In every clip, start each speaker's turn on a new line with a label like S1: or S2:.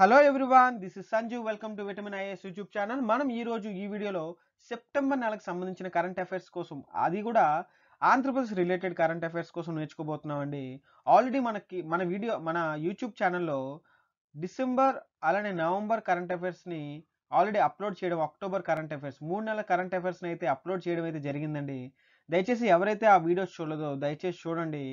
S1: Hello everyone, this is Sanjeev. Welcome to Vitamin IAS YouTube channel. మనం ఈ వీడియోలో September నెలకు సంబంధించిన కరెంట్ అఫైర్స్ కోసం, అది కూడా ఆంధ్రప్రదేశ్ రిలేటెడ్ కరెంట్ అఫైర్స్ కోసం నేర్చుకోబోతున్నామండి. ఆల్రెడీ మన యూట్యూబ్ ఛానల్లో డిసెంబర్ అలానే నవంబర్ కరెంట్ అఫైర్స్ని ఆల్రెడీ అప్లోడ్ చేయడం, అక్టోబర్ కరెంట్ అఫైర్స్ 3 నెలల కరెంట్ అఫైర్స్ని అయితే అప్లోడ్ చేయడం అయితే జరిగిందండి. దయచేసి ఎవరైతే ఆ వీడియోస్ చూడలేదో దయచేసి చూడండి.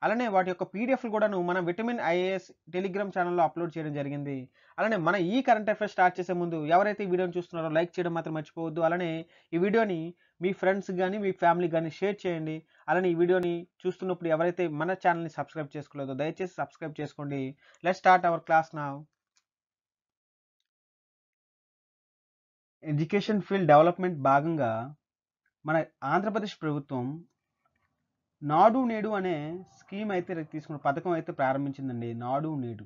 S1: అలానే వాటి యొక్క పీడిఎఫ్లు కూడాను మన విటమిన్ ఐఏఎస్ టెలిగ్రామ్ ఛానల్లో అప్లోడ్ చేయడం జరిగింది. అలానే మన ఈ కరెంట్ అఫైర్స్ స్టార్ట్ చేసే ముందు ఎవరైతే ఈ వీడియోని చూస్తున్నారో లైక్ చేయడం మాత్రం మర్చిపోవద్దు. అలానే ఈ వీడియోని మీ ఫ్రెండ్స్ కానీ మీ ఫ్యామిలీ కానీ షేర్ చేయండి. అలానే ఈ వీడియోని చూస్తున్నప్పుడు ఎవరైతే మన ఛానల్ని సబ్స్క్రైబ్ చేసుకోలేదో దయచేసి సబ్స్క్రైబ్ చేసుకోండి. Let's start our class now. Education field development భాగంగా మన ఆంధ్రప్రదేశ్ ప్రభుత్వం నాడు నేడు అనే స్కీమ్ అయితే తీసుకున్న పథకం అయితే ప్రారంభించిందండి. నాడు నేడు.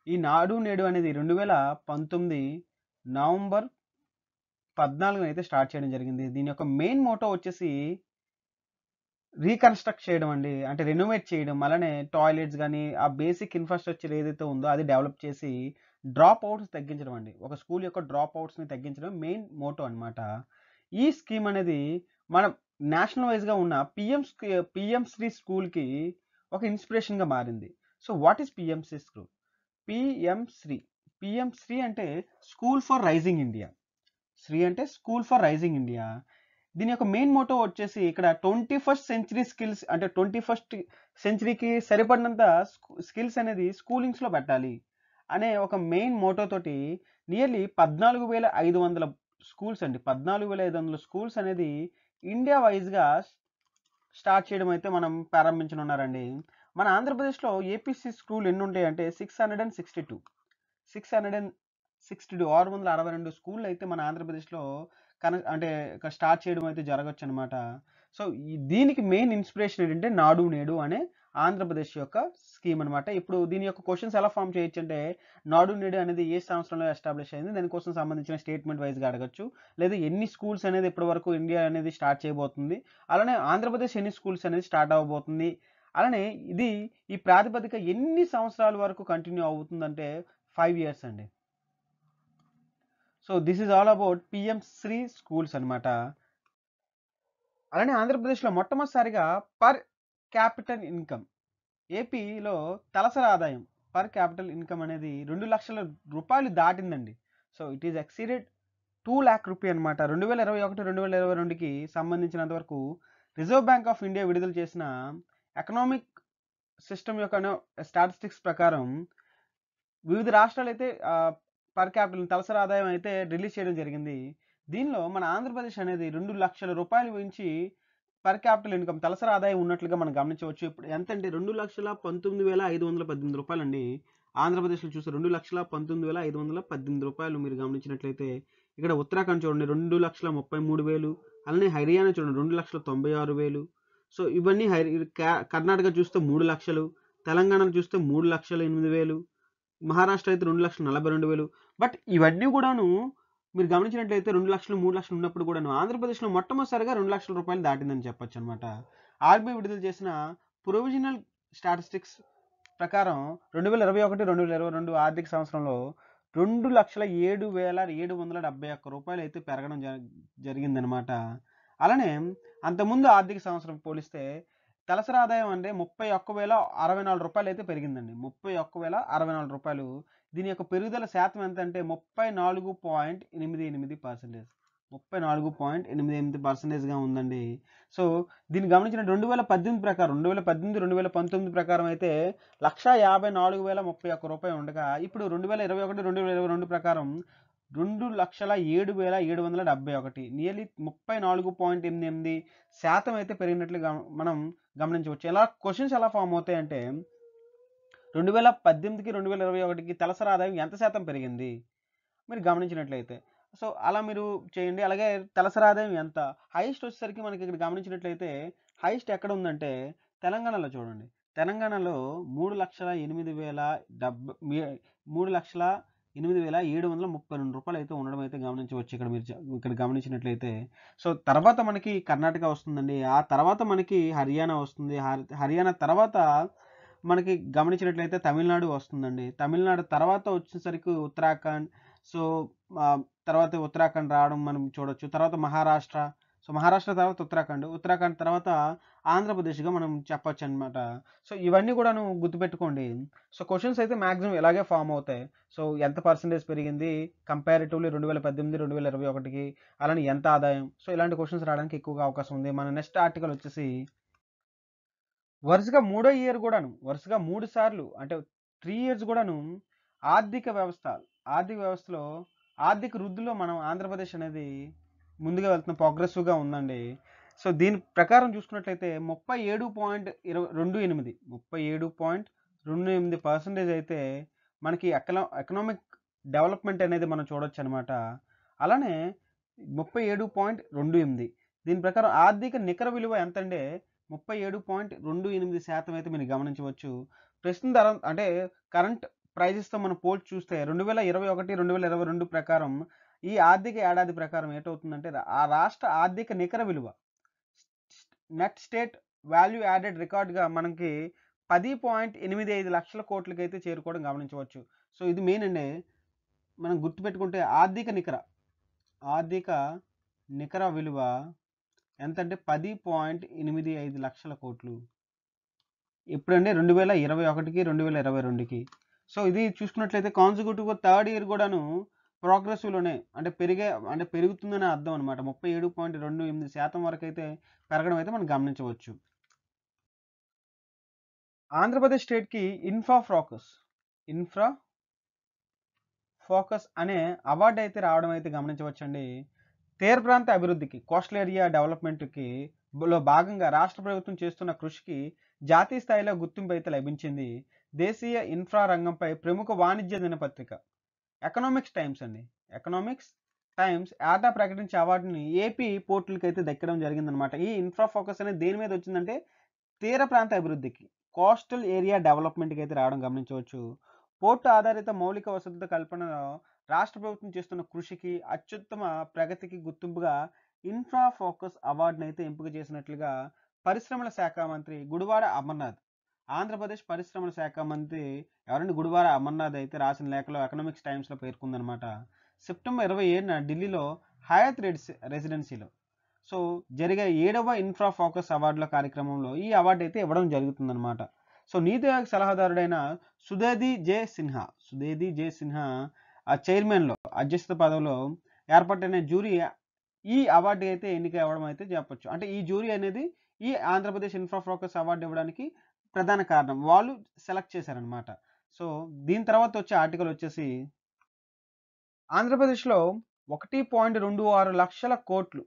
S1: ఈ నాడు నేడు అనేది 2019 నవంబర్ 14 అయితే స్టార్ట్ చేయడం జరిగింది. దీని యొక్క మెయిన్ మోటో వచ్చేసి రీకన్స్ట్రక్ట్ చేయడం అండి. అంటే రెనోవేట్ చేయడం, అలానే టాయిలెట్స్ కానీ ఆ బేసిక్ ఇన్ఫ్రాస్ట్రక్చర్ ఏదైతే ఉందో అది డెవలప్ చేసి డ్రాప్ అవుట్స్ తగ్గించడం అండి. ఒక స్కూల్ యొక్క డ్రాప్ అవుట్స్ని తగ్గించడం మెయిన్ మోటో అనమాట. ఈ స్కీమ్ అనేది మన నేషనల్ వైజ్గా ఉన్న పిఎం శ్రీ స్కూల్కి ఒక ఇన్స్పిరేషన్గా మారింది. So what is PM Shri school? PM Shri అంటే school for rising India. Shri అంటే స్కూల్ ఫర్ రైజింగ్ ఇండియా. దీని యొక్క మెయిన్ మోటో వచ్చేసి ఇక్కడ 21st సెంచరీ స్కిల్స్, అంటే 21st సెంచరీకి సరిపడినంత స్కిల్స్ అనేది స్కూలింగ్స్లో పెట్టాలి అనే ఒక మెయిన్ మోటో తోటి నియర్లీ 14,500 స్కూల్స్ అండి, 14,500 స్కూల్స్ అనేది ఇండియా వైజ్గా స్టార్ట్ చేయడం అయితే మనం ప్రారంభించనున్నారండి. మన ఆంధ్రప్రదేశ్లో ఏపీసీ స్కూల్ ఎన్ని ఉంటాయంటే 662 662 స్కూళ్ళు అయితే మన ఆంధ్రప్రదేశ్లో అంటే స్టార్ట్ చేయడం అయితే జరగచ్చు అనమాట. సో దీనికి మెయిన్ ఇన్స్పిరేషన్ ఏంటంటే నాడు నేడు అనే ఆంధ్రప్రదేశ్ యొక్క స్కీమ్ అనమాట. ఇప్పుడు దీని యొక్క క్వశ్చన్స్ ఎలా ఫామ్ చేయొచ్చు అంటే, నాడు నేడు అనేది ఏ సంవత్సరంలో ఎస్టాబ్లిష్ అయింది, దానికోసం సంబంధించిన స్టేట్మెంట్ వైజ్గా అడగచ్చు. లేదా ఎన్ని స్కూల్స్ అనేది ఇప్పటి వరకు ఇండియా అనేది స్టార్ట్ చేయబోతుంది, అలానే ఆంధ్రప్రదేశ్ ఎన్ని స్కూల్స్ అనేది స్టార్ట్ అవ్వబోతుంది, అలానే ఈ ప్రాతిపదిక ఎన్ని సంవత్సరాల వరకు కంటిన్యూ అవుతుందంటే 5 years అండి. So this is all about PM Shri schools అనమాట. అలానే ఆంధ్రప్రదేశ్లో మొట్టమొదటిసారిగా పర్ క్యాపిటల్ ఇన్కమ్, ఏపీలో తలసరి ఆదాయం పర్ క్యాపిటల్ ఇన్కమ్ అనేది 2 లక్షల రూపాయలు దాటిందండి. So it is exceeded 2 lakh rupee అనమాట. 2021-2022కి సంబంధించినంత వరకు రిజర్వ్ బ్యాంక్ ఆఫ్ ఇండియా విడుదల చేసిన ఎకనామిక్ సిస్టమ్ యొక్క స్టాటిస్టిక్స్ ప్రకారం వివిధ రాష్ట్రాలు అయితే పర్ క్యాపిటల్ తలసరి ఆదాయం అయితే రిలీజ్ చేయడం జరిగింది. దీనిలో మన ఆంధ్రప్రదేశ్ అనేది 2 లక్షల రూపాయలు నుంచి పర్ క్యాపిటల్ ఇన్కమ్ తలసరి ఆదాయం ఉన్నట్లుగా మనం గమనించవచ్చు. ఇప్పుడు ఎంత అంటే 2,19,518 రూపాయలు అండి. ఆంధ్రప్రదేశ్లో చూస్తే 2,19,518 రూపాయలు మీరు గమనించినట్లయితే, ఇక్కడ ఉత్తరాఖండ్ చూడండి 2,33,000, అలానే హర్యానా చూడండి 2,96,000. సో ఇవన్నీ కర్ణాటక చూస్తే 3 లక్షలు, తెలంగాణలో చూస్తే 3,08,000, మహారాష్ట్ర అయితే 2,42,000. బట్ ఇవన్నీ కూడాను మీరు గమనించినట్లయితే 2 లక్షలు 3 లక్షలు ఉన్నప్పుడు కూడాను ఆంధ్రప్రదేశ్లో మొట్టమొదటిసారిగా 2 లక్షల రూపాయలు దాటిందని చెప్పొచ్చు అనమాట. ఆర్బీఐ విడుదల చేసిన ప్రొవిజనల్ స్టాటిస్టిక్స్ ప్రకారం 2021-2022 ఆర్థిక సంవత్సరంలో 2,07,771 రూపాయలు అయితే పెరగడం జరిగిందనమాట. అలానే అంతకుముందు ఆర్థిక సంవత్సరం పోలిస్తే తలసరి ఆదాయం అంటే 31,064 రూపాయలు అయితే పెరిగిందండి. 31,064 రూపాయలు. దీని యొక్క పెరుగుదల శాతం ఎంత అంటే 34.88%. 34.88%గా ఉందండి. సో దీన్ని గమనించిన 2018 ప్రకారం, 2018-2019 ప్రకారం అయితే 1,54,031 రూపాయలు ఉండగా, ఇప్పుడు 2021-2022 ప్రకారం 2,07,771, నియర్లీ 34.88% అయితే పెరిగినట్లుగా మనం గమనించవచ్చు. ఎలా క్వశ్చన్స్ ఎలా ఫామ్ అవుతాయంటే, 2018-2021కి తలసరి ఆదాయం ఎంత శాతం పెరిగింది మీరు గమనించినట్లయితే, సో అలా మీరు చేయండి. అలాగే తలసరి ఆదాయం ఎంత, హైయెస్ట్ వచ్చేసరికి మనకి ఇక్కడ గమనించినట్లయితే హైయెస్ట్ ఎక్కడ ఉందంటే తెలంగాణలో చూడండి. తెలంగాణలో 3,08,732 రూపాయలు అయితే ఉండడం అయితే గమనించవచ్చు. ఇక్కడ గమనించినట్లయితే, సో తర్వాత మనకి కర్ణాటక వస్తుందండి. ఆ తర్వాత మనకి హర్యానా వస్తుంది. హర్యానా తర్వాత మనకి గమనించినట్లయితే తమిళనాడు వస్తుందండి. తమిళనాడు తర్వాత వచ్చేసరికి ఉత్తరాఖండ్. సో, తర్వాత ఉత్తరాఖండ్ రావడం మనం చూడొచ్చు. తర్వాత మహారాష్ట్ర. సో, మహారాష్ట్ర తర్వాత ఉత్తరాఖండ్. ఉత్తరాఖండ్ తర్వాత ఆంధ్రప్రదేశ్‌గా మనం చెప్పొచ్చనమాట. సో, ఇవన్నీ కూడాను గుర్తుపెట్టుకోండి. సో, క్వెషన్స్ అయితే మాక్సిమం ఇలాగే ఫార్మ్ అవుతాయి. సో, ఎంత పర్సెంటేజ్ పెరిగింది కంపారిటివ్‌లీ 2018, 2021కి అలానే ఎంత ఆదాయం. సో, ఇలాంటి క్వెషన్స్ రావడానికి ఎక్కువగా అవకాశం ఉంది. మన నెక్స్ట్ ఆర్టికల్ వచ్చేసి వరుసగా మూడో ఇయర్ గూడాను, వరుసగా 3 సార్లు అంటే 3 ఇయర్స్ గూడాను ఆర్థిక వ్యవస్థ, ఆర్థిక వ్యవస్థలో ఆర్థిక వృద్ధిలో మనం ఆంధ్రప్రదేశ్ అనేది ముందుగా వెళ్తున్న ప్రోగ్రెసివ్‌గా ఉందండి. సో, దీని ప్రకారం చూసుకున్నట్లయితే 37.28 37.28% అయితే మనకి ఎకనామిక్ డెవలప్‌మెంట్ అనేది మనం చూడొచ్చనమాట. అలానే 37.28 దీని ప్రకారం ఆర్థిక నికర విలువ ఎంతంటే 37.28% అయితే మీరు గమనించవచ్చు. ప్రస్తుతం ధర అంటే కరెంట్ ప్రైజెస్‌తో మనం పోల్చి చూస్తే 2021, 2022 ప్రకారం ఈ ఆర్థిక ఏడాది ప్రకారం ఏటవుతుందంటే ఆ రాష్ట్ర ఆర్థిక నికర విలువ నెట్ స్టేట్ వాల్యూ యాడెడ్ రికార్డ్‌గా మనకి 10.85 లక్షల కోట్లకైతే చేరుకోవడం గమనించవచ్చు. సో, ఇది మెయిన్ అండి. మనం గుర్తుపెట్టుకుంటే ఆర్థిక నికర విలువ ఎంతంటే 10.85 లక్షల కోట్లు. ఎప్పుడండి 2021కి, 2022కి. సో, ఇది చూసుకున్నట్లయితే కాన్సిక్యూటివ్‌గా థర్డ్ ఇయర్ గూడాను ప్రోగ్రెసివ్‌లోనే అంటే పెరుగుతుందనే అర్థం అనమాట. 37.28% వరకైతే పెరగడం అయితే మనం గమనించవచ్చు. ఆంధ్రప్రదేశ్ స్టేట్‌కి ఇన్ఫ్రా ఫోకస్ అనే అవార్డ్ అయితే రావడం అయితే గమనించవచ్చండి. తీర ప్రాంత అభివృద్ధికి, కోస్టల్ ఏరియా డెవలప్‌మెంట్‌కి లో భాగంగా రాష్ట్ర ప్రభుత్వం చేస్తున్న కృషికి జాతీయ స్థాయిలో గుర్తింపు అయితే లభించింది. దేశీయ ఇన్ఫ్రా రంగంపై ప్రముఖ వాణిజ్య దినపత్రిక ఎకనామిక్స్ టైమ్స్ అండి. ఎకనామిక్స్ టైమ్స్ ఏటా ప్రకటించే అవార్డుని ఏపీ పోర్టులకి అయితే దక్కడం జరిగిందనమాట. ఈ ఇన్ఫ్రా ఫోకస్ అనేది దేని మీద వచ్చిందంటే తీర ప్రాంత అభివృద్ధికి, కోస్టల్ ఏరియా డెవలప్‌మెంట్‌కి అయితే రావడం గమనించవచ్చు. పోర్టు ఆధారిత మౌలిక వసతుల కల్పనలో రాష్ట్ర ప్రభుత్వం చేస్తున్న కృషికి, అత్యుత్తమ ప్రగతికి గుర్తింపుగా ఇన్ఫ్రా ఫోకస్ అవార్డుని అయితే ఎంపిక చేసినట్లుగా పరిశ్రమల శాఖ మంత్రి గుడివాడ అమర్నాథ్, ఆంధ్రప్రదేశ్ పరిశ్రమల శాఖ మంత్రి ఎవరండి గుడివాడ అమర్నాథ్ అయితే రాసిన లేఖలో ఎకనామిక్స్ టైమ్స్‌లో పేర్కొందనమాట. సెప్టెంబర్ 27న ఢిల్లీలో హయాత్ రెసిడెన్సీలో సో, జరిగే 7వ ఇన్ఫ్రా ఫోకస్ అవార్డుల కార్యక్రమంలో ఈ అవార్డు అయితే ఇవ్వడం జరుగుతుందనమాట. సో, నీతి ఆయోగ్ సలహాదారుడైన సుదేది జె సిన్హా చైర్మన్‌లో అధ్యక్షత పదవిలో ఏర్పాటైన జ్యూరీ ఈ అవార్డు అయితే ఎన్నిక అవ్వడం అయితే చెప్పొచ్చు. అంటే ఈ జ్యూరీ అనేది ఈ ఆంధ్రప్రదేశ్ ఇన్ఫ్రా ఫోకస్ అవార్డు ఇవ్వడానికి ప్రధాన కారణం. వాళ్ళు సెలెక్ట్ చేశారనమాట. సో, దీని తర్వాత వచ్చే ఆర్టికల్ వచ్చేసి ఆంధ్రప్రదేశ్‌లో 1.26 లక్షల కోట్లు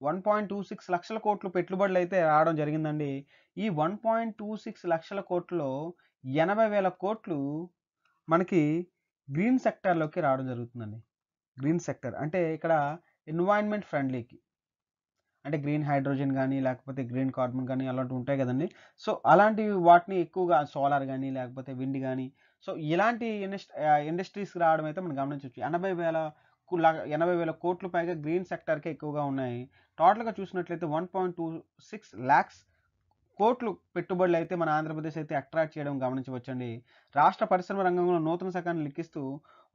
S1: 1.26 లక్షల కోట్లు పెట్టుబడులైతే రావడం జరిగిందండి. ఈ 1.26 లక్షల కోట్లలో 80,000 కోట్లు మనకి గ్రీన్ సెక్టార్‌లోకి రావడం జరుగుతుందండి. గ్రీన్ సెక్టార్ అంటే ఇక్కడ ఎన్వైర్న్‌మెంట్ ఫ్రెండ్లీకి. అంటే గ్రీన్ హైడ్రోజన్ గానీ, లేకపోతే గ్రీన్ కార్బన్ గానీ అలాంటివి ఉంటాయి గదండీ. సో, అలాంటి వాటిని ఎక్కువగా సోలార్ గానీ, లేకపోతే విండ్ గానీ, సో, ఇలాంటి ఇండస్ట్రీస్‌కి రావడం అయితే మనం గమనించొచ్చు. 80,000 కోట్లు పైగా గ్రీన్ సెక్టార్‌కే ఎక్కువగా ఉన్నాయి. టోటల్‌గా చూసినట్లయితే 1.26 లాక్స్ కోట్లు పెట్టుబడులైతే మన ఆంధ్రప్రదేశ్ అయితే అట్రాక్ట్ చేయడం గమనించవచ్చండి. రాష్ట్ర పరిశ్రమ రంగంలో నూతన శకాన్ని లెక్కిస్తూ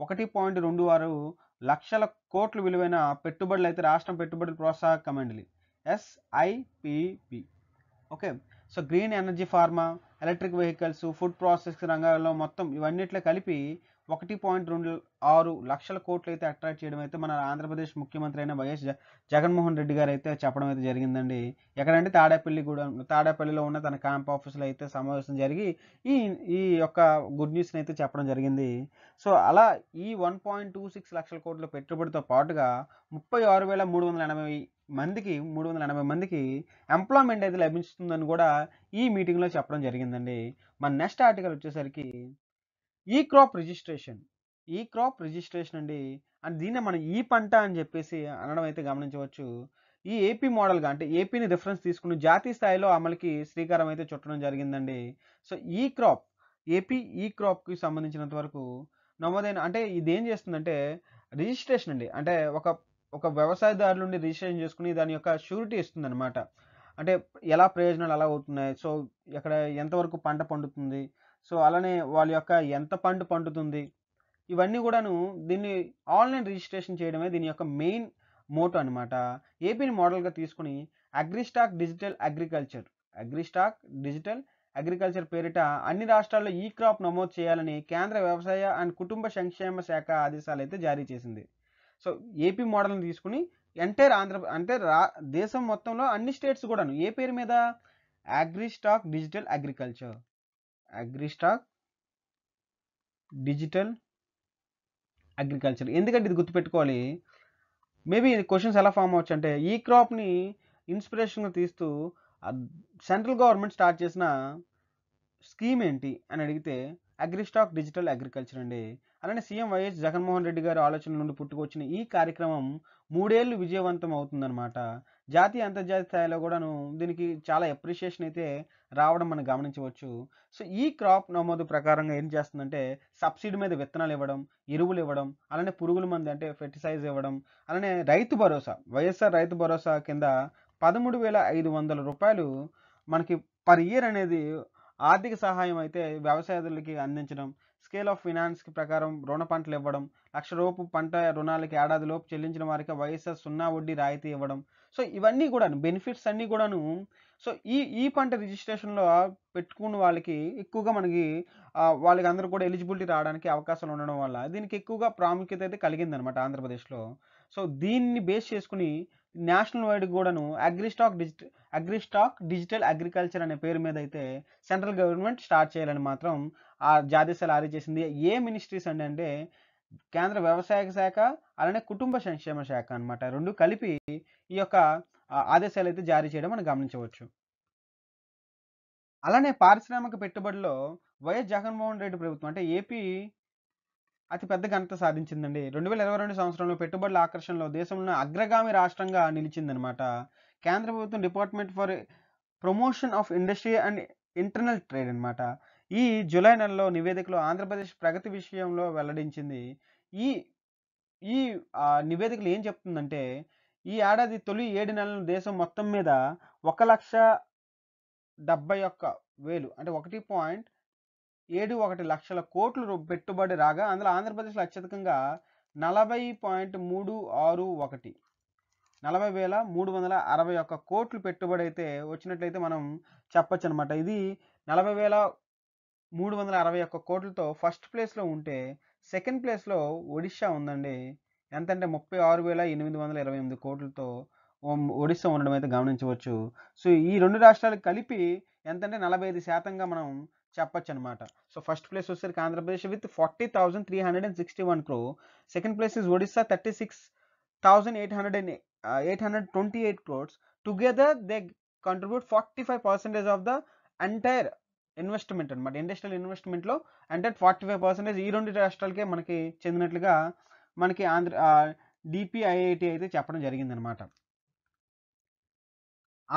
S1: 1.26 లక్షల కోట్ల విలువైన పెట్టుబడులైతే రాష్ట్రం పెట్టుబడుల ప్రోత్సాహక మండలి SIPP. Okay. So, green energy, pharma, electric vehicles, food processing రంగాల్లో మొత్తం ఇవన్నిట్లో కలిపి 1.26 లక్షల కోట్లయితే అట్రాక్ట్ చేయడం అయితే మన ఆంధ్రప్రదేశ్ ముఖ్యమంత్రి అయిన వైఎస్ జగన్మోహన్ రెడ్డి గారు అయితే చెప్పడం అయితే జరిగిందండి. ఎక్కడంటే తాడేపల్లిలో ఉన్న తన క్యాంప్ ఆఫీస్‌లో అయితే సమావేశం జరిగి ఈ ఈ యొక్క గుడ్ న్యూస్‌ని అయితే చెప్పడం జరిగింది. సో, అలా ఈ 1.26 లక్షల కోట్ల పెట్టుబడితో పాటుగా 380 మందికి ఎంప్లాయ్‌మెంట్ అయితే లభిస్తుందని కూడా ఈ మీటింగ్‌లో చెప్పడం జరిగిందండి. మన నెక్స్ట్ ఆర్టికల్ వచ్చేసరికి ఈ క్రాప్ రిజిస్ట్రేషన్ అండి. అండ్ దీన్నే మనం ఈ పంట అని చెప్పేసి అనడం అయితే గమనించవచ్చు. ఈ ఏపీ మోడల్‌గా అంటే ఏపీని రిఫరెన్స్ తీసుకుని జాతీయ స్థాయిలో అమలుకి శ్రీకారం అయితే చుట్టడం జరిగిందండి. సో, ఏపీ ఈ క్రాప్‌కి సంబంధించినంత వరకు నమోదైన అంటే ఇదేం చేస్తుందంటే రిజిస్ట్రేషన్ అండి. అంటే ఒక వ్యవసాయదారు నుండి రిజిస్ట్రేషన్ చేసుకొని దాని యొక్క ష్యూరిటీ ఇస్తుందన్నమాట. అంటే ఎలా ప్రయోజనాలు ఎలా అవుతున్నాయి, సో ఇక్కడ ఎంతవరకు పంట పండుతుంది, సో అలానే వాళ్ళ యొక్క ఎంత పండుతుంది, ఇవన్నీ కూడాను దీన్ని ఆన్లైన్ రిజిస్ట్రేషన్ చేయడమే దీని యొక్క మెయిన్ మోటో అనమాట. ఏపీని మోడల్గా తీసుకుని అగ్రిస్టాక్ డిజిటల్ అగ్రికల్చర్ పేరిట అన్ని రాష్ట్రాల్లో ఈ క్రాప్ నమోదు చేయాలని కేంద్ర వ్యవసాయ అండ్ కుటుంబ సంక్షేమ శాఖ ఆదేశాలు అయితే జారీ చేసింది. సో ఏపీ మోడల్ని తీసుకుని ఎంటైర్ అంటే దేశం మొత్తంలో అన్ని స్టేట్స్ కూడాను ఏ పేరు మీద అగ్రిస్టాక్ డిజిటల్ అగ్రికల్చర్. ఎందుకంటే ఇది గుర్తుపెట్టుకోవాలి, మేబీ క్వశ్చన్స్ ఎలా ఫామ్ అవ్వచ్చు అంటే ఈ క్రాప్ని ఇన్స్పిరేషన్గా తీస్తూ సెంట్రల్ గవర్నమెంట్ స్టార్ట్ చేసిన స్కీమ్ ఏంటి అని అడిగితే అగ్రిస్టాక్ డిజిటల్ అగ్రికల్చర్ అండి. అలానే సీఎం వైఎస్ జగన్మోహన్ రెడ్డి గారి ఆలోచన నుండి పుట్టుకొచ్చిన ఈ కార్యక్రమం 3 ఏళ్ళు విజయవంతం అవుతుందన్నమాట. జాతీయ అంతర్జాతీయ స్థాయిలో కూడాను దీనికి చాలా అప్రిషియేషన్ అయితే రావడం మనం గమనించవచ్చు. సో ఈ క్రాప్ నమోదు ప్రకారంగా ఏం చేస్తుందంటే సబ్సిడీ మీద విత్తనాలు ఇవ్వడం, ఎరువులు ఇవ్వడం, అలానే పురుగుల మందు అంటే ఫెర్టిసైజ్ ఇవ్వడం, అలానే రైతు భరోసా వైఎస్ఆర్ రైతు భరోసా కింద 13,500 రూపాయలు మనకి పర్ ఇయర్ అనేది ఆర్థిక సహాయం అయితే వ్యవసాయదారులకి అందించడం, స్కేల్ ఆఫ్ ఫినాన్స్ ప్రకారం రుణ పంటలు ఇవ్వడం, ₹1,00,000 పంట రుణాలకి ఏడాదిలోపు చెల్లించిన వారికి వైఎస్ఆర్ 0 వడ్డీ రాయితీ ఇవ్వడం. సో ఇవన్నీ కూడాను బెనిఫిట్స్ అన్నీ కూడాను సో ఈ ఈ పంట రిజిస్ట్రేషన్లో పెట్టుకున్న వాళ్ళకి ఎక్కువగా మనకి వాళ్ళకి అందరూ కూడా ఎలిజిబిలిటీ రావడానికి అవకాశాలు ఉండడం వల్ల దీనికి ఎక్కువగా ప్రాముఖ్యత అయితే కలిగిందనమాట ఆంధ్రప్రదేశ్లో. సో దీన్ని బేస్ చేసుకుని నేషనల్ వైడ్ కూడాను అగ్రిస్టాక్ డిజిటల్ అగ్రికల్చర్ అనే పేరు మీద అయితే సెంట్రల్ గవర్నమెంట్ స్టార్ట్ చేయాలని మాత్రం ఆ ఆదేశాలు జారీ చేసింది. ఏ మినిస్ట్రీస్ అంటే కేంద్ర వ్యవసాయ శాఖ, అలానే కుటుంబ సంక్షేమ శాఖ అనమాట. రెండు కలిపి ఈ యొక్క ఆదేశాలు అయితే జారీ చేయడం మనం గమనించవచ్చు. అలానే పారిశ్రామిక పెట్టుబడిలో వైఎస్ జగన్మోహన్ రెడ్డి ప్రభుత్వం అంటే ఏపీ అతి పెద్ద ఘనత సాధించిందండి. 2022 సంవత్సరంలో పెట్టుబడుల ఆకర్షణలో దేశంలో అగ్రగామి రాష్ట్రంగా నిలిచిందనమాట. కేంద్ర ప్రభుత్వం department for promotion of industry and internal trade అనమాట. ఈ జూలై నెలలో నివేదికలో ఆంధ్రప్రదేశ్ ప్రగతి విషయంలో వెల్లడించింది. ఈ ఈ నివేదికలు ఏం చెప్తుందంటే ఈ ఏడాది తొలి 7 నెలలు దేశం మొత్తం మీద 1,71,000 అంటే 1.71 లక్షల కోట్లు పెట్టుబడి రాగా అందులో ఆంధ్రప్రదేశ్లో అత్యధికంగా 40.361 40,361 కోట్లు పెట్టుబడి అయితే వచ్చినట్లయితే మనం చెప్పొచ్చు అనమాట. ఇది 40,361 కోట్లతో ఫస్ట్ ప్లేస్లో ఉంటే సెకండ్ ప్లేస్లో ఒడిషా ఉందండి. ఎంతంటే 36,828 కోట్లతో ఒడిశా ఉండడం అయితే గమనించవచ్చు. సో ఈ రెండు రాష్ట్రాలు కలిపి ఎంతంటే 45% మనం చెప్పొచ్చు అనమాట. సో ఫస్ట్ ప్లేస్ వచ్చేసరికి Andhra Pradesh with 40,361 crore. Second place is Odisha 36,828 crores. Together they contribute 45% of the entire investment అనమాట. ఇండస్ట్రియల్ ఇన్వెస్ట్మెంట్లో అంటే 45% ఈ రెండు రాష్ట్రాలకే మనకి చెందినట్లుగా మనకి డిపిఐఐటి అయితే చెప్పడం జరిగిందనమాట.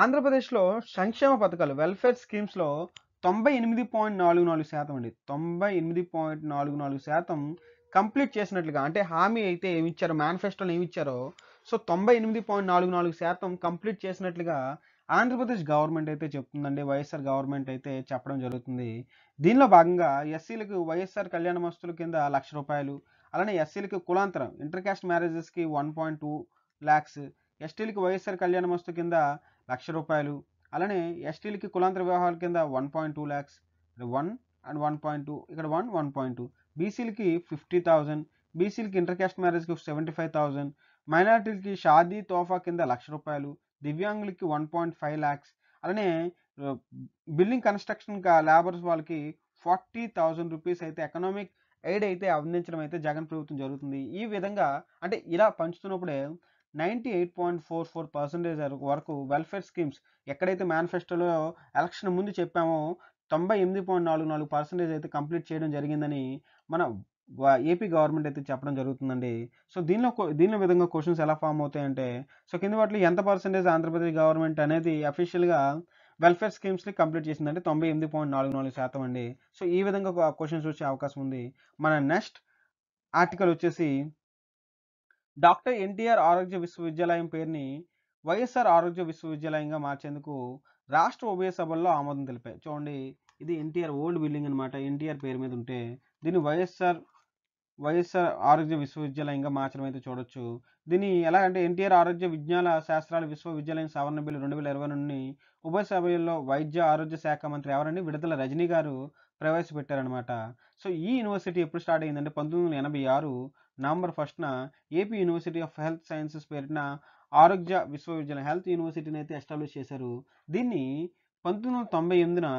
S1: ఆంధ్రప్రదేశ్లో సంక్షేమ పథకాలు వెల్ఫేర్ స్కీమ్స్లో 98.44% అండి. 98.44% కంప్లీట్ చేసినట్లుగా అంటే హామీ అయితే ఏమి ఇచ్చారో మేనిఫెస్టోలో ఏమి ఇచ్చారో సో 98.44% కంప్లీట్ చేసినట్లుగా ఆంధ్రప్రదేశ్ గవర్నమెంట్ అయితే చెప్తుందండి. వైఎస్ఆర్ గవర్నమెంట్ అయితే చెప్పడం జరుగుతుంది. దీనిలో భాగంగా ఎస్సీలకు వైఎస్ఆర్ కళ్యాణమస్తుల కింద ₹1,00,000, అలానే ఎస్సీలకు కులాంతరం ఇంటర్ కాస్ట్ మ్యారేజెస్కి 1.2 lakhs, ఎస్టీలకు వైఎస్ఆర్ కళ్యాణమస్తు కింద ₹1,00,000, అలానే ఎస్టీలకి కులాంతర వివాహాల కింద 1.2 lakhs, 1 and 1.2 ఇక్కడ 1 1.2, బీసీలకి 50,000, బీసీలకి ఇంటర్ కాస్ట్ మ్యారేజ్కి 75,000, మైనారిటీలకి షాదీ తోఫా కింద ₹1,00,000, దివ్యాంగులకి 1.5 lakhs, అలానే బిల్డింగ్ కన్స్ట్రక్షన్ లేబర్స్ వాళ్ళకి 40,000 రూపీస్ అయితే ఎకనామిక్ ఎయిడ్ అయితే అందించడం అయితే జగన్ ప్రభుత్వం జరుగుతుంది. ఈ విధంగా అంటే ఇలా పంచుతున్నప్పుడే 98.44% వరకు వెల్ఫేర్ స్కీమ్స్ ఎక్కడైతే మేనిఫెస్టోలో ఎలక్షన్ ముందు చెప్పామో 98.44% అయితే కంప్లీట్ చేయడం జరిగిందని మన ఏపీ గవర్నమెంట్ అయితే చెప్పడం జరుగుతుందండి. సో దీనిలో విధంగా క్వశ్చన్స్ ఎలా ఫామ్ అవుతాయంటే సో కింద వాటిలో ఎంత పర్సెంటేజ్ ఆంధ్రప్రదేశ్ గవర్నమెంట్ అనేది అఫీషియల్గా వెల్ఫేర్ స్కీమ్స్ని కంప్లీట్ చేసిందంటే 98.44% అండి. సో ఈ విధంగా క్వశ్చన్స్ వచ్చే అవకాశం ఉంది. మన నెక్స్ట్ ఆర్టికల్ వచ్చేసి డాక్టర్ ఎన్టీఆర్ ఆరోగ్య విశ్వవిద్యాలయం పేరుని వైఎస్ఆర్ ఆరోగ్య విశ్వవిద్యాలయంగా మార్చేందుకు రాష్ట్ర ఉభయ సభల్లో ఆమోదం తెలిపాయి. చూడండి, ఇది ఎన్టీఆర్ ఓల్డ్ బిల్డింగ్ అనమాట. ఎన్టీఆర్ పేరు మీద ఉంటే దీన్ని వైఎస్ఆర్ ఆరోగ్య విశ్వవిద్యాలయంగా మార్చడం అయితే చూడొచ్చు. దీన్ని ఎలా అంటే ఎన్టీఆర్ ఆరోగ్య విజ్ఞాన శాస్త్రాల విశ్వవిద్యాలయం సవరణ బిల్లు 2020 నుండి ఉభయ సభల్లో వైద్య ఆరోగ్య శాఖ మంత్రి ఎవరండి విడుదల రజనీ గారు ప్రవేశపెట్టారనమాట. సో ఈ యూనివర్సిటీ ఎప్పుడు స్టార్ట్ అయిందంటే 1986 నవంబర్ 1న AP university of health sciences పేరిట ఆరోగ్య విశ్వవిద్యాలయం హెల్త్ యూనివర్సిటీని అయితే ఎస్టాబ్లిష్ చేశారు. దీన్ని 1998న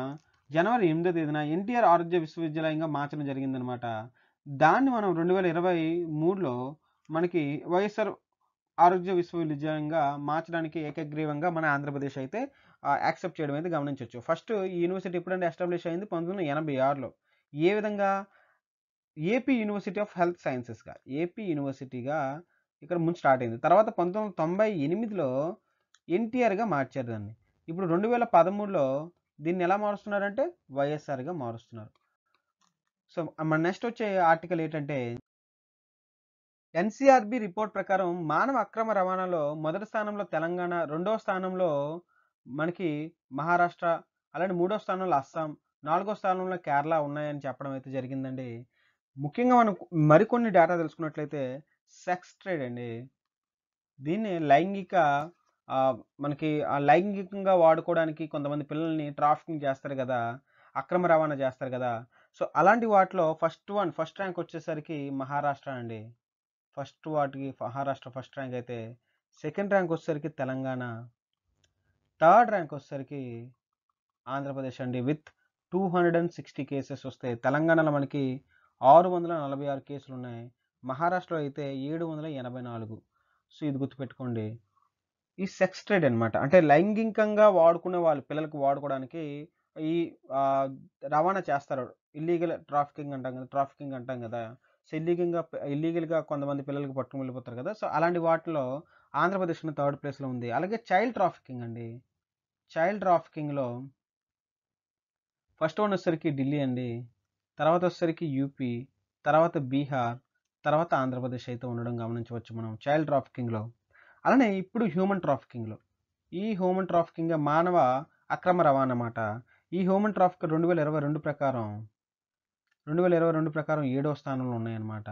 S1: జనవరి 8వ తేదీన ఎన్టీఆర్ ఆరోగ్య విశ్వవిద్యాలయంగా మార్చడం జరిగిందనమాట. దాన్ని మనం 2023లో మనకి వైఎస్ఆర్ ఆరోగ్య విశ్వవిద్యాలయంగా మార్చడానికి ఏకగ్రీవంగా మన ఆంధ్రప్రదేశ్ అయితే యాక్సెప్ట్ చేయడం అయితే గమనించవచ్చు. ఫస్ట్ ఈ యూనివర్సిటీ ఎప్పుడంటే ఎస్టాబ్లిష్ అయింది 1986లో. ఏ విధంగా ఏపీ యూనివర్సిటీ ఆఫ్ హెల్త్ సైన్సెస్గా ఏపీ యూనివర్సిటీగా ఇక్కడ ముందు స్టార్ట్ అయింది. తర్వాత 1998లో ఎన్టీఆర్గా మార్చారు దాన్ని. ఇప్పుడు 2013లో దీన్ని ఎలా మారుస్తున్నారంటే వైఎస్ఆర్గా మారుస్తున్నారు. సో మన నెక్స్ట్ వచ్చే ఆర్టికల్ ఏంటంటే ఎన్సీఆర్బీ రిపోర్ట్ ప్రకారం మానవ అక్రమ రవాణాలో మొదటి స్థానంలో తెలంగాణ, రెండవ స్థానంలో మనకి మహారాష్ట్ర, అలానే మూడో స్థానంలో అస్సాం, నాలుగో స్థానంలో కేరళ ఉన్నాయని చెప్పడం అయితే జరిగిందండి. ముఖ్యంగా మనం మరికొన్ని డేటా తెలుసుకున్నట్లయితే సెక్స్ ట్రేడ్ అండి. దీన్ని మనకి లైంగికంగా వాడుకోవడానికి కొంతమంది పిల్లల్ని ట్రాఫికింగ్ చేస్తారు కదా, అక్రమ రవాణా చేస్తారు కదా. సో అలాంటి వాటిలో ఫస్ట్ ర్యాంక్ వచ్చేసరికి మహారాష్ట్ర అండి. మహారాష్ట్ర ఫస్ట్ ర్యాంక్ అయితే, సెకండ్ ర్యాంక్ వచ్చేసరికి తెలంగాణ, థర్డ్ ర్యాంక్ వచ్చేసరికి ఆంధ్రప్రదేశ్ అండి విత్ 260 కేసెస్ వస్తాయి. తెలంగాణలో మనకి 646 కేసులు ఉన్నాయి. మహారాష్ట్రలో అయితే 784. సో ఇది గుర్తుపెట్టుకోండి. ఈ సెక్స్ ట్రేడ్ అనమాట. అంటే లైంగికంగా వాడుకునే వాళ్ళు పిల్లలకు వాడుకోవడానికి ఈ రవాణా చేస్తారు. ట్రాఫికింగ్ అంటాం కదా. సో ఇల్లీగల్గా కొంతమంది పిల్లలకి పట్టుకుని వెళ్ళిపోతారు కదా. సో అలాంటి వాటిలో ఆంధ్రప్రదేశ్ థర్డ్ ప్లేస్లో ఉంది. అలాగే చైల్డ్ ట్రాఫికింగ్ అండి. చైల్డ్ ట్రాఫికింగ్లో ఫస్ట్ వన్ వచ్చేసరికి ఢిల్లీ అండి, తర్వాత వచ్చేసరికి యూపీ, తర్వాత బీహార్, తర్వాత ఆంధ్రప్రదేశ్ అయితే ఉండడం గమనించవచ్చు మనం చైల్డ్ ట్రాఫికింగ్లో. అలానే ఇప్పుడు హ్యూమన్ ట్రాఫికింగ్లో ఈ హ్యూమన్ ట్రాఫికింగ్ మానవ అక్రమ రవాణా అన్నమాట. ఈ హ్యూమన్ ట్రాఫిక్ 2022 ప్రకారం 7వ స్థానంలో ఉన్నాయన్నమాట.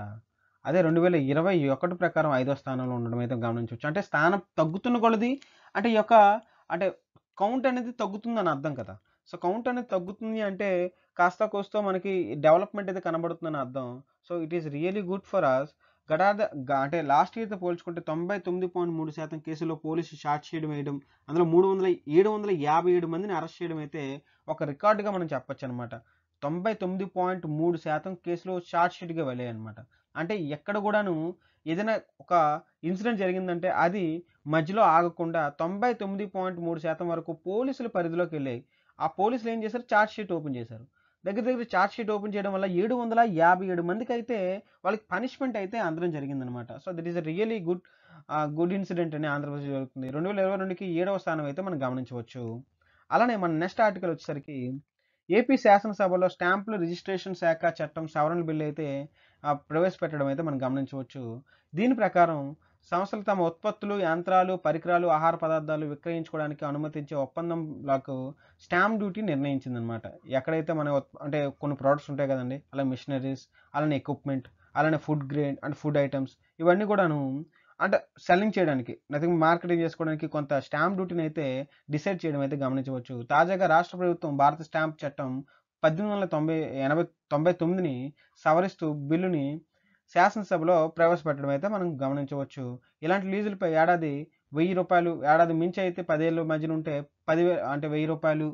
S1: అదే 2021 ప్రకారం 5వ స్థానంలో ఉండడం అయితే గమనించవచ్చు. అంటే స్థానం తగ్గుతున్న కొలది అంటే అంటే కౌంట్ అనేది తగ్గుతుందని అర్థం కదా. సో కౌంట్ అనేది తగ్గుతుంది అంటే కాస్త కోస్తో మనకి డెవలప్మెంట్ అయితే కనబడుతుందని అర్థం. So it is really good for us. అంటే లాస్ట్ ఇయర్తో పోల్చుకుంటే 99.3% కేసుల్లో పోలీసు షార్ట్ షీట్ వేయడం, అందులో 757 మందిని అరెస్ట్ చేయడం అయితే ఒక రికార్డుగా మనం చెప్పొచ్చు అనమాట. 99.3% కేసులు షార్ట్ షీట్గా వెళ్ళాయి అనమాట. అంటే ఎక్కడ కూడాను ఏదైనా ఒక ఇన్సిడెంట్ జరిగిందంటే అది మధ్యలో ఆగకుండా 99.3% వరకు పోలీసుల పరిధిలోకి వెళ్ళాయి. ఆ పోలీసులు ఏం చేశారు, ఛార్జ్ షీట్ ఓపెన్ చేశారు. దగ్గర ఛార్జ్ షీట్ ఓపెన్ చేయడం వల్ల 757 మందికి అయితే వాళ్ళకి పనిష్మెంట్ అయితే అందడం జరిగిందనమాట. So that is a really good incident అని ఆంధ్రప్రదేశ్ జరుగుతుంది. 2022కి 7వ స్థానం అయితే మనం గమనించవచ్చు. అలానే మన నెక్స్ట్ ఆర్టికల్ వచ్చేసరికి ఏపీ శాసనసభలో స్టాంపులు రిజిస్ట్రేషన్ శాఖ చట్టం సవరణ బిల్లు అయితే ప్రవేశపెట్టడం అయితే మనం గమనించవచ్చు. దీని ప్రకారం సంస్థలు తమ ఉత్పత్తులు, యంత్రాలు, పరికరాలు, ఆహార పదార్థాలు విక్రయించుకోవడానికి అనుమతించే ఒప్పందంలకు స్టాంప్ డ్యూటీ నిర్ణయించిందనమాట. ఎక్కడైతే అంటే కొన్ని ప్రోడక్ట్స్ ఉంటాయి కదండి, అలా మిషనరీస్, అలానే ఎక్విప్మెంట్, అలానే food grain and food items ఇవన్నీ కూడాను అంటే సెల్లింగ్ చేయడానికి లేకపోతే మార్కెటింగ్ చేసుకోవడానికి కొంత స్టాంప్ డ్యూటీని అయితే డిసైడ్ చేయడం అయితే గమనించవచ్చు. తాజాగా రాష్ట్ర ప్రభుత్వం భారత స్టాంప్ చట్టం 1899ని సవరిస్తూ బిల్లుని శాసనసభలో ప్రవేశపెట్టడం అయితే మనం గమనించవచ్చు. ఇలాంటి లీజులపై ఏడాది ₹1000, ఏడాది మించి అయితే 10 ఏళ్ళ మధ్యన ఉంటే 10,000 అంటే ₹1000,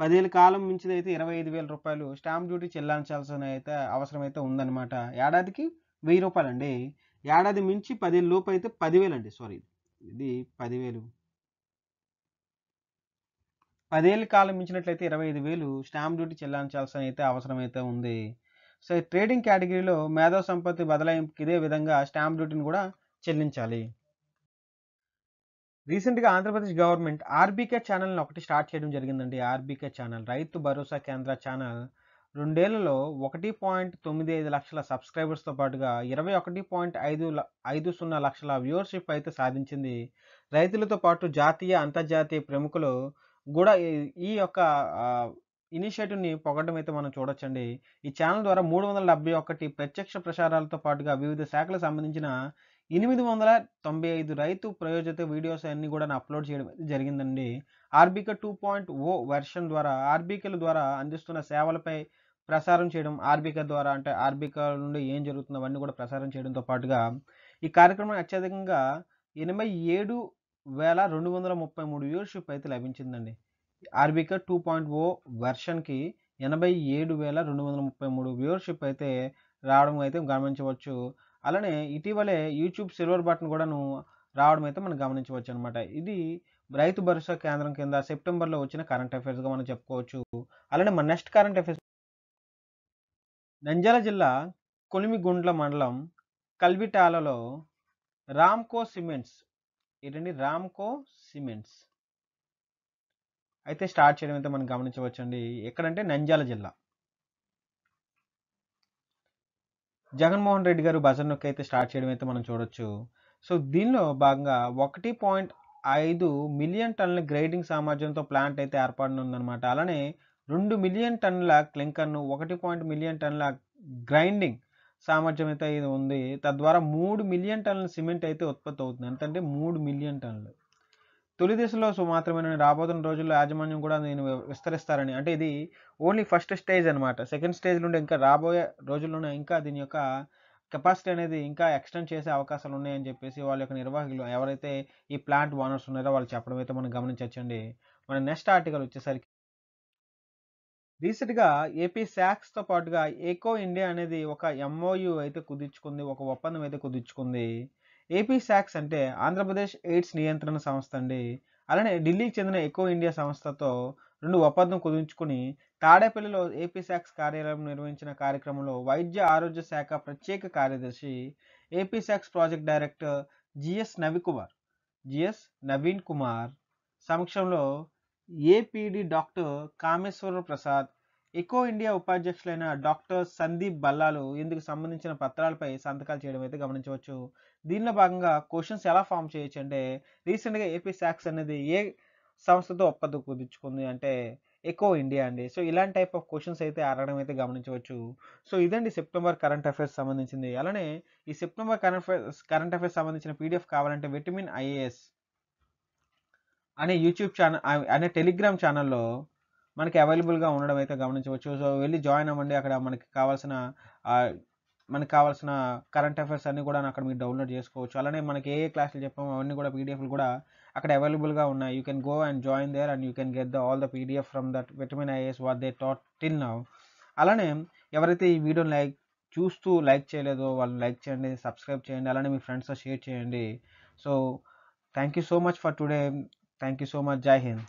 S1: 10 ఏళ్ళ కాలం మించిది అయితే ₹25,000 స్టాంప్ డ్యూటీ చెల్లించాల్సిన అయితే అవసరం అయితే ఉందన్నమాట. ఏడాదికి ₹1000 అండి. ఏడాది మించి 10 ఏళ్ళ లోపు అయితే 10,000 అండి. సారీ, ఇది 10,000. 10 ఏళ్ళ కాలం మించినట్లయితే 25,000 స్టాంప్ డ్యూటీ చెల్లించాల్సిన అయితే అవసరం అయితే ఉంది. సో ట్రేడింగ్ కేటగిరీలో మేధో సంపత్తి బదలాయింపుకి ఇదే విధంగా స్టాంప్ డ్యూటీని కూడా చెల్లించాలి. రీసెంట్గా ఆంధ్రప్రదేశ్ గవర్నమెంట్ ఆర్బీకే ఛానల్ని ఒకటి స్టార్ట్ చేయడం జరిగిందండి. ఆర్బీకే ఛానల్ రైతు భరోసా కేంద్ర ఛానల్ 2 ఏళ్లలో 1.95 లక్షల సబ్స్క్రైబర్స్తో పాటుగా 21.50 లక్షల వ్యూవర్షిప్ అయితే సాధించింది. రైతులతో పాటు జాతీయ, అంతర్జాతీయ ప్రముఖులు గూడా ఈ యొక్క ఇనిషియేటివ్‌ని పొగడడం అయితే మనం చూడొచ్చండి. ఈ ఛానెల్ ద్వారా 371 ప్రత్యక్ష ప్రసారాలతో పాటుగా వివిధ శాఖలకు సంబంధించిన 895 రైతు ప్రయోజిత వీడియోస్ అన్నీ గూడాను అప్‌లోడ్ చేయడం అయితే జరిగిందండి. ఆర్‌బీకే 2.0 వెర్షన్ ద్వారా ఆర్‌బీకేల ద్వారా అందిస్తున్న సేవలపై ప్రసారం చేయడం, ఆర్‌బీకే ద్వారా అంటే ఆర్‌బీకే నుండి ఏం జరుగుతుందో అవన్నీ గూడా ప్రసారం చేయడంతో పాటుగా ఈ కార్యక్రమం అత్యధికంగా 87,233 వ్యూవర్‌షిప్ అయితే లభించిందండి. ఆర్‌బీకే 2.0 వెర్షన్‌కి 87,233 వ్యూవర్‌షిప్ అయితే రావడం అయితే గమనించవచ్చు. అలానే ఇటీవలే యూట్యూబ్ సిల్వర్ బటన్ గూడాను రావడం అయితే మనం గమనించవచ్చనమాట. ఇది రైతు భరోసా కేంద్రం కింద సెప్టెంబర్‌లో వచ్చిన కరెంట్ అఫైర్స్‌గా మనం చెప్పుకోవచ్చు. అలానే మన నెక్స్ట్ కరెంట్ అఫైర్స్ నంద్యాల జిల్లా కొలిమిగుండ్ల మండలం కల్విటాలలో రామ్‌కో సిమెంట్స్ ఏంటండి రామ్‌కో సిమెంట్స్ అయితే స్టార్ట్ చేయడం అయితే మనం గమనించవచ్చండి. ఎక్కడంటే నంద్యాల జిల్లా. జగన్మోహన్ రెడ్డి గారు బజర్ నొక్కి అయితే స్టార్ట్ చేయడం అయితే మనం చూడొచ్చు. సో దీనిలో భాగంగా 1.5 మిలియన్ టన్నుల గ్రేడింగ్ సామర్థ్యంతో ప్లాంట్ అయితే ఏర్పడనుందనమాట. అలానే 2 మిలియన్ టన్నుల క్లింకర్‌ను, 1 మిలియన్ టన్నుల గ్రైండింగ్ సామర్థ్యం అయితే ఇది ఉంది. తద్వారా 3 మిలియన్ టన్నుల సిమెంట్ అయితే ఉత్పత్తి అవుతుంది. ఎంతంటే 3 మిలియన్ టన్నులు. తొలి దశలో మాత్రమేనని రాబోతున్న రోజుల్లో యాజమాన్యం కూడా దీన్ని విస్తరిస్తారని. అంటే ఇది ఓన్లీ ఫస్ట్ స్టేజ్ అనమాట. సెకండ్ స్టేజ్ నుండి ఇంకా రాబోయే రోజుల్లోనే ఇంకా దీని యొక్క కెపాసిటీ అనేది ఇంకా ఎక్స్‌టెండ్ చేసే అవకాశాలు ఉన్నాయని చెప్పేసి వాళ్ళ యొక్క నిర్వాహకులు ఎవరైతే ఈ ప్లాంట్ ఓనర్స్ ఉన్నారో వాళ్ళు చెప్పడం అయితే మనం గమనించొచ్చండి. మన నెక్స్ట్ ఆర్టికల్ వచ్చేసరికి రీసెంట్‌గా ఏపీ సాక్స్‌తో పాటుగా ఎకో ఇండియా అనేది ఒక ఎంఓయూ అయితే కుదుర్చుకుంది. ఒక ఒప్పందం అయితే కుదుర్చుకుంది. ఏపీ సాక్స్ అంటే ఆంధ్రప్రదేశ్ ఎయిడ్స్ నియంత్రణ సంస్థ అండి. అలానే ఢిల్లీకి చెందిన ఎకో ఇండియా సంస్థతో 2 ఒప్పందం కుదుర్చుకుని తాడేపల్లిలో ఏపీ సాక్స్ కార్యాలయం నిర్వహించిన కార్యక్రమంలో వైద్య ఆరోగ్య శాఖ ప్రత్యేక కార్యదర్శి, ఏపీ సాక్స్ project director GS Naveen Kumar సమక్షంలో APD doctor Kameswara Prasad, Echo India ఉపాధ్యక్షులైన డాక్టర్ సందీప్ బల్లాలు ఇందుకు సంబంధించిన పత్రాలపై సంతకాలు చేయడం అయితే గమనించవచ్చు. దీనిలో భాగంగా క్వశ్చన్స్ ఎలా ఫామ్ చేయొచ్చు అంటే రీసెంట్‌గా ఏపీ సాక్స్ అనేది ఏ సంస్థతో ఒప్పందం కుదుర్చుకుంది అంటే ఎకో ఇండియా అండి. సో ఇలాంటి టైప్ ఆఫ్ క్వశ్చన్స్ అయితే అడగడం అయితే గమనించవచ్చు. సో ఇదండి సెప్టెంబర్ కరెంట్ అఫైర్స్ సంబంధించింది. అలానే ఈ సెప్టెంబర్ కరెంట్ అఫైర్స్ సంబంధించిన పీడిఎఫ్ కావాలంటే విటమిన్ ఐఏఎస్ అనే యూట్యూబ్ ఛానల్ అనే టెలిగ్రామ్ ఛానల్‌లో మనకి అవైలబుల్‌గా ఉండడం అయితే గమనించవచ్చు. సో వెళ్లి జాయిన్ అవ్వండి. అక్కడ ఆహ్, మనకు కావాల్సిన కరెంట్ అఫైర్స్ అన్నీ కూడా అక్కడ మీరు డౌన్లోడ్ చేసుకోవచ్చు. అలానే మనకి ఏ క్లాసులు చెప్పామో అవన్నీ కూడా పీడిఎఫ్‌లు కూడా అక్కడ అవైలబుల్‌గా ఉన్నాయి. You can go and join there and you can get all the PDF from that Vitamin IAS what they taught till now. అలానే ఎవరైతే ఈ వీడియోని చూస్తూ లైక్ చేయలేదో వాళ్ళు లైక్ చేయండి, సబ్స్క్రైబ్ చేయండి. అలానే మీ ఫ్రెండ్స్‌తో షేర్ చేయండి. So thank you so much for today. Thank you so much. జై హింద్.